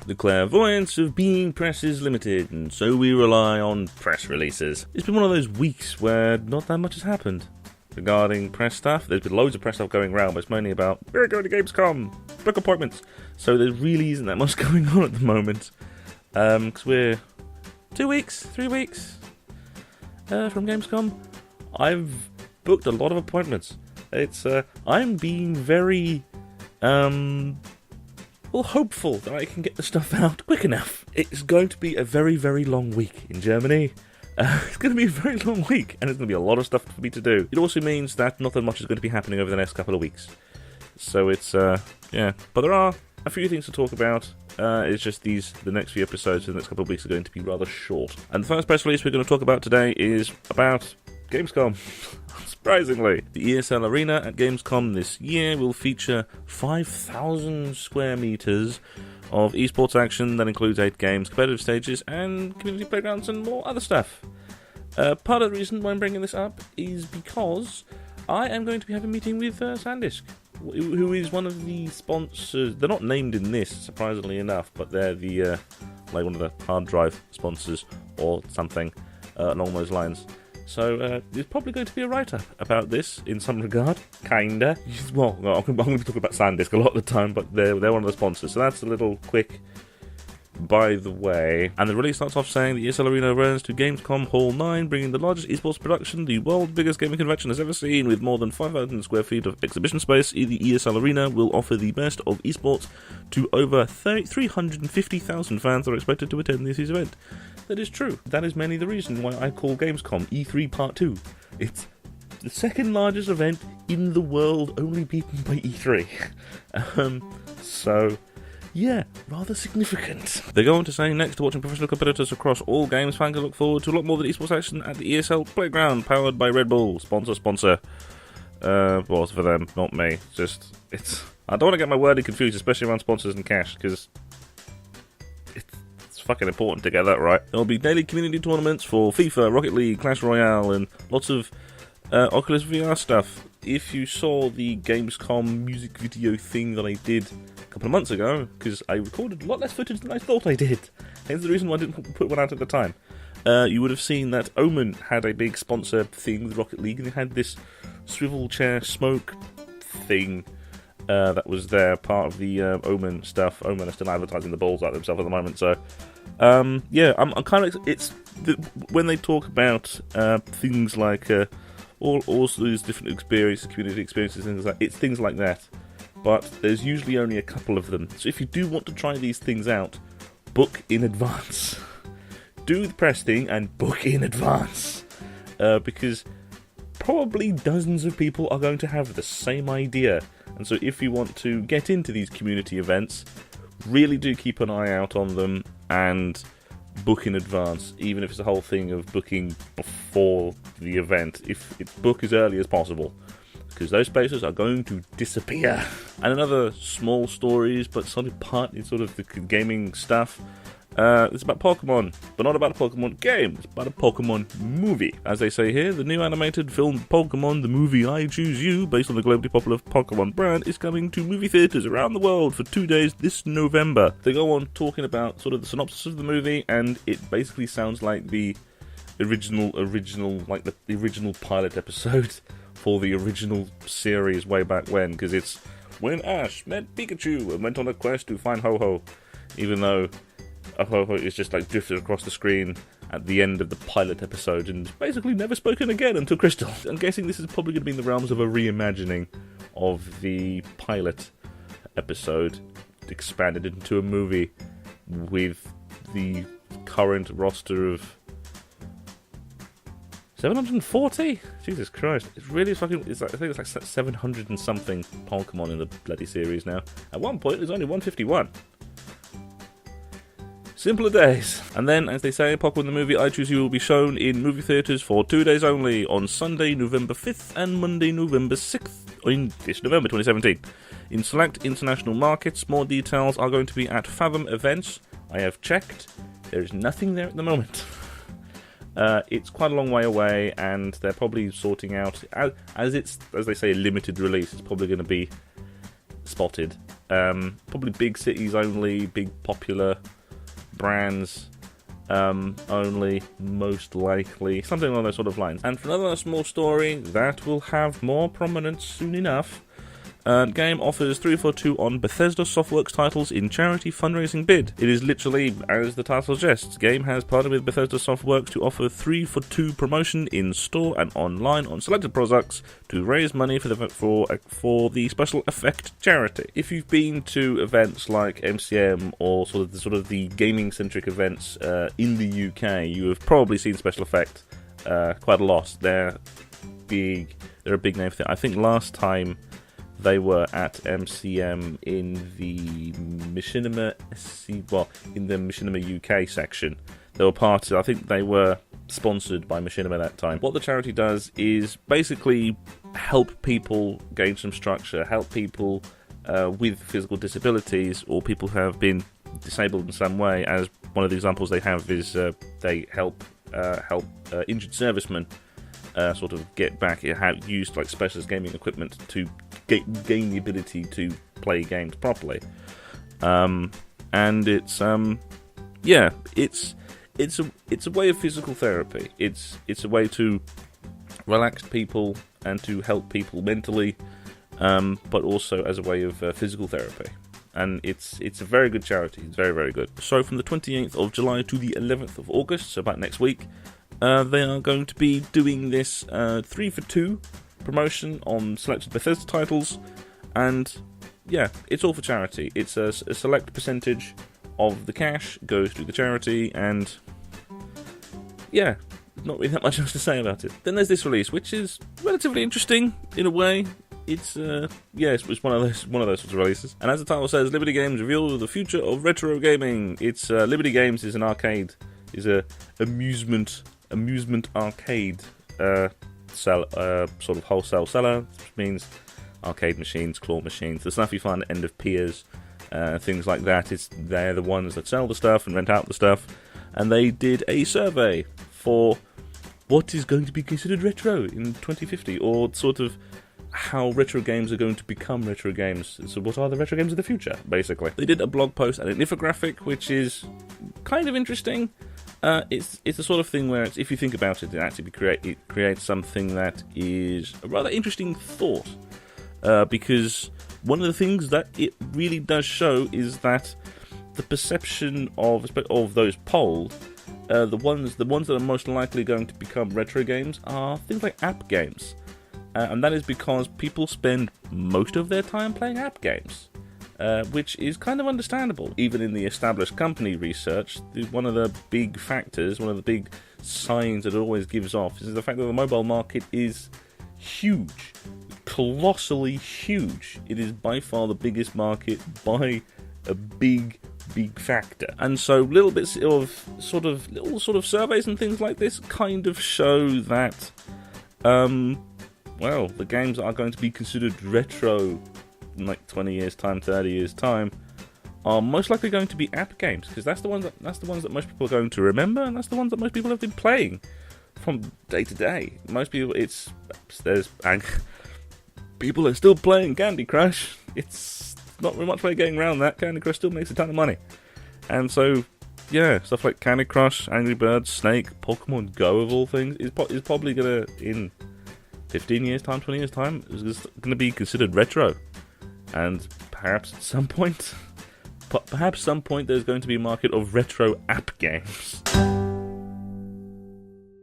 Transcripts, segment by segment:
The clairvoyance of being press is limited, and so we rely on press releases. It's been one of those weeks where not that much has happened regarding press stuff. There's been loads of press stuff going around, but it's mainly about, we're going to Gamescom, book appointments. So there really isn't that much going on at the moment. Because we're 3 weeks from Gamescom. I've booked a lot of appointments. I'm being very, hopeful that I can get the stuff out quick enough. It's going to be a very, very long week in Germany. It's going to be a very long week, and there's going to be a lot of stuff for me to do. It also means that nothing much is going to be happening over the next couple of weeks. So it's, yeah. But there are a few things to talk about. It's just the next few episodes in the next couple of weeks are going to be rather short. And the first press release we're going to talk about today is about Gamescom. Surprisingly, the ESL Arena at Gamescom this year will feature 5,000 square meters of esports action that includes 8 games, competitive stages, and community playgrounds and more other stuff. Part of the reason why I'm bringing this up is because I am going to be having a meeting with SanDisk, who is one of the sponsors. They're not named in this, surprisingly enough, but they're the like one of the hard drive sponsors or something along those lines. So there's probably going to be a write-up about this in some regard, kinda. Well, I'm going to talk about SanDisk a lot of the time, but they're one of the sponsors. So that's a little quick by the way. And the release starts off saying the ESL Arena runs to Gamescom Hall 9, bringing the largest esports production the world's biggest gaming convention has ever seen, with more than 5,000 square feet of exhibition space. The ESL Arena will offer the best of esports to over 350,000 fans that are expected to attend this year's event. That is true. That is mainly the reason why I call Gamescom E3 Part 2. It's the second largest event in the world, only beaten by E3. So, yeah, rather significant. They go on to say, next to watching professional competitors across all games, fans can look forward to a lot more than esports action at the ESL Playground, powered by Red Bull. Sponsor. Well, it's for them, not me. I don't want to get my wording confused, especially around sponsors and cash, because it's fucking important to get that right. There'll be daily community tournaments for FIFA, Rocket League, Clash Royale, and lots of Oculus VR stuff. If you saw the Gamescom music video thing that I did a couple of months ago, because I recorded a lot less footage than I thought I did, hence the reason why I didn't put one out at the time, you would have seen that Omen had a big sponsor thing with Rocket League, and they had this swivel chair smoke thing that was there, part of the Omen stuff. Omen are still advertising the balls out themselves at the moment, so yeah, I'm kind of, when they talk about things like all these different experiences, community experiences, things like that. But there's usually only a couple of them. So if you do want to try these things out, book in advance. Do the press thing and book in advance, because probably dozens of people are going to have the same idea. And so if you want to get into these community events, really do keep an eye out on them and book in advance, even if it's a whole thing of booking before the event. If it's book as early as possible, because those spaces are going to disappear. And another small stories, but partly sort of the gaming stuff. It's about Pokemon, but not about a Pokemon game. It's about a Pokemon movie. As they say here, the new animated film Pokemon, the movie I Choose You, based on the globally popular Pokemon brand, is coming to movie theaters around the world for 2 days this November. They go on talking about sort of the synopsis of the movie, and it basically sounds like the original, like the original pilot episode for the original series way back when, because it's when Ash met Pikachu and went on a quest to find Ho-Ho, even though Ho-Ho is just like drifted across the screen at the end of the pilot episode and basically never spoken again until Crystal. I'm guessing this is probably going to be in the realms of a reimagining of the pilot episode, expanded into a movie with the current roster of 740? Jesus Christ. It's really fucking... I think it's like 700 and something Pokemon in the bloody series now. At one point, there's only 151. Simpler days. And then, as they say, Pokemon the movie I Choose You will be shown in movie theatres for 2 days only, on Sunday, November 5th and Monday, November 6th, in this November 2017. In select international markets, more details are going to be at Fathom Events. I have checked. There is nothing there at the moment. It's quite a long way away, and they're probably sorting out, as they say, a limited release. It's probably going to be spotted Probably big cities only, big popular brands only, most likely. Something along those sort of lines. And for another small story that will have more prominence soon enough, game offers 3 for 2 on Bethesda Softworks titles in charity fundraising bid. It is literally, as the title suggests, game has partnered with Bethesda Softworks to offer 3 for 2 promotion in store and online on selected products to raise money for the Special Effect charity. If you've been to events like MCM or sort of the gaming-centric events in the UK, you have probably seen Special Effect quite a lot. They're big. They're a big name for it. I think last time they were at MCM in the Machinima UK section. They were I think they were sponsored by Machinima that time. What the charity does is basically help people gain some structure, help people with physical disabilities or people who have been disabled in some way. As one of the examples they have is they help injured servicemen sort of get back, used like specialist gaming equipment to gain the ability to play games properly. And it's it's a way of physical therapy. It's a way to relax people and to help people mentally, but also as a way of physical therapy. And it's a very good charity. It's very, very good. So from the 28th of July to the 11th of August, so about next week, they are going to be doing this 3 for 2 promotion on selected Bethesda titles, and yeah, it's all for charity. It's a select percentage of the cash goes to the charity, and yeah, not really that much else to say about it. Then there's this release, which is relatively interesting in a way. It's it's one of those sorts of releases. And as the title says, Liberty Games reveal the future of retro gaming. It's Liberty Games is an arcade, is a amusement arcade sort of wholesale seller, which means arcade machines, claw machines, the stuff you find at end of piers, things like that. They're the ones that sell the stuff and rent out the stuff. And they did a survey for what is going to be considered retro in 2050, or sort of how retro games are going to become retro games. So what are the retro games of the future, basically. They did a blog post and an infographic, which is kind of interesting. It's the sort of thing where, if you think about it, it creates something that is a rather interesting thought. Because one of the things that it really does show is that the perception of those polled, the ones that are most likely going to become retro games are things like app games. And that is because people spend most of their time playing app games. Which is kind of understandable. Even in the established company research, one of the big factors, one of the big signs that it always gives off is the fact that the mobile market is huge. Colossally huge. It is by far the biggest market by a big factor. And so little sort of surveys and things like this kind of show that the games that are going to be considered retro in like 20 years time, 30 years time, are most likely going to be app games, because that's the ones that most people are going to remember, and that's the ones that most people have been playing from day to day. Most people, people are still playing Candy Crush. It's not very much way of getting around that. Candy Crush still makes a ton of money, and so yeah, stuff like Candy Crush, Angry Birds, Snake, Pokmon Go of all things is probably gonna, in 15 years time, 20 years time, is gonna be considered retro. And perhaps at some point, there's going to be a market of retro app games.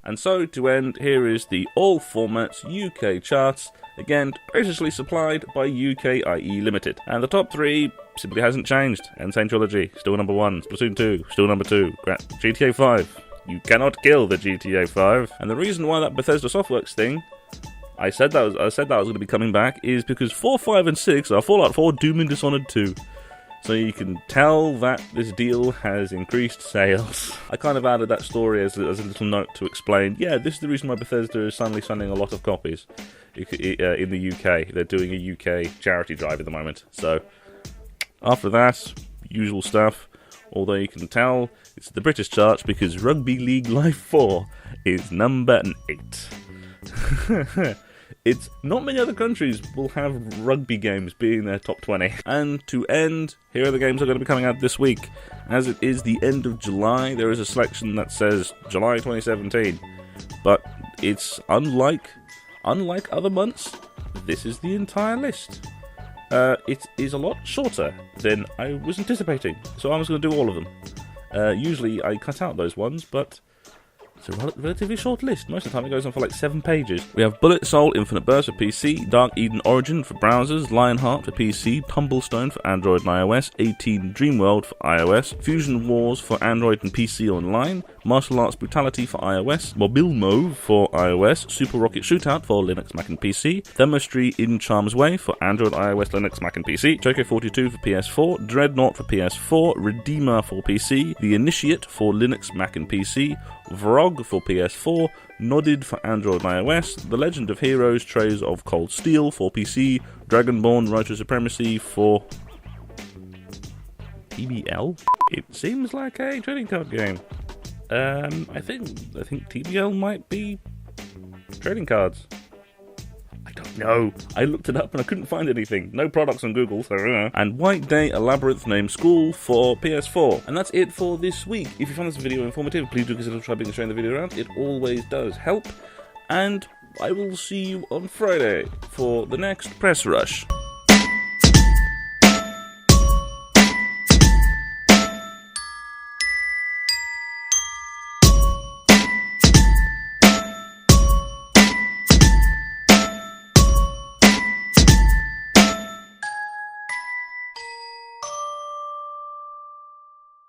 And so, to end, here is the All Formats UK charts, again, graciously supplied by UK.IE Limited. And the top 3 simply hasn't changed. Insane Trilogy, still number 1. Splatoon 2, still number 2. GTA 5, you cannot kill the GTA 5. And the reason why that Bethesda Softworks thing, I said that was going to be coming back, is because 4, 5, and 6 are Fallout 4, Doom, and Dishonored 2. So you can tell that this deal has increased sales. I kind of added that story as a little note to explain, yeah, this is the reason why Bethesda is suddenly sending a lot of copies in the UK. They're doing a UK charity drive at the moment. So after that, usual stuff. Although you can tell it's the British charts because Rugby League Live 4 is number 8. It's not many other countries will have rugby games being their top 20. And to end, here are the games that are going to be coming out this week. As it is the end of July, there is a selection that says July 2017. But it's unlike other months, this is the entire list. It is a lot shorter than I was anticipating, so I'm just going to do all of them. Usually I cut out those ones, but it's a relatively short list. Most of the time it goes on for like 7 pages. We have Bullet Soul Infinite Burst for PC, Dark Eden Origin for browsers, Lionheart for PC, Tumblestone for Android and iOS, 18 Dreamworld for iOS, Fusion Wars for Android and PC Online, Martial Arts Brutality for iOS, Mobile Move for iOS, Super Rocket Shootout for Linux, Mac and PC, Chemistry in Charm's Way for Android, iOS, Linux, Mac and PC, Choco 42 for PS4, Dreadnought for PS4, Redeemer for PC, The Initiate for Linux, Mac and PC, Vrog for PS4, Nodded for Android and iOS, The Legend of Heroes Trails of Cold Steel for PC, Dragonborn Righteous Supremacy for TBL? It seems like a trading card game. I think TBL might be trading cards. I don't know. I looked it up and I couldn't find anything. No products on Google, so And White Day, a Labyrinth Named School for PS4. And that's it for this week. If you found this video informative, please do consider subscribing and sharing the video around. It always does help. And I will see you on Friday for the next Press Rush.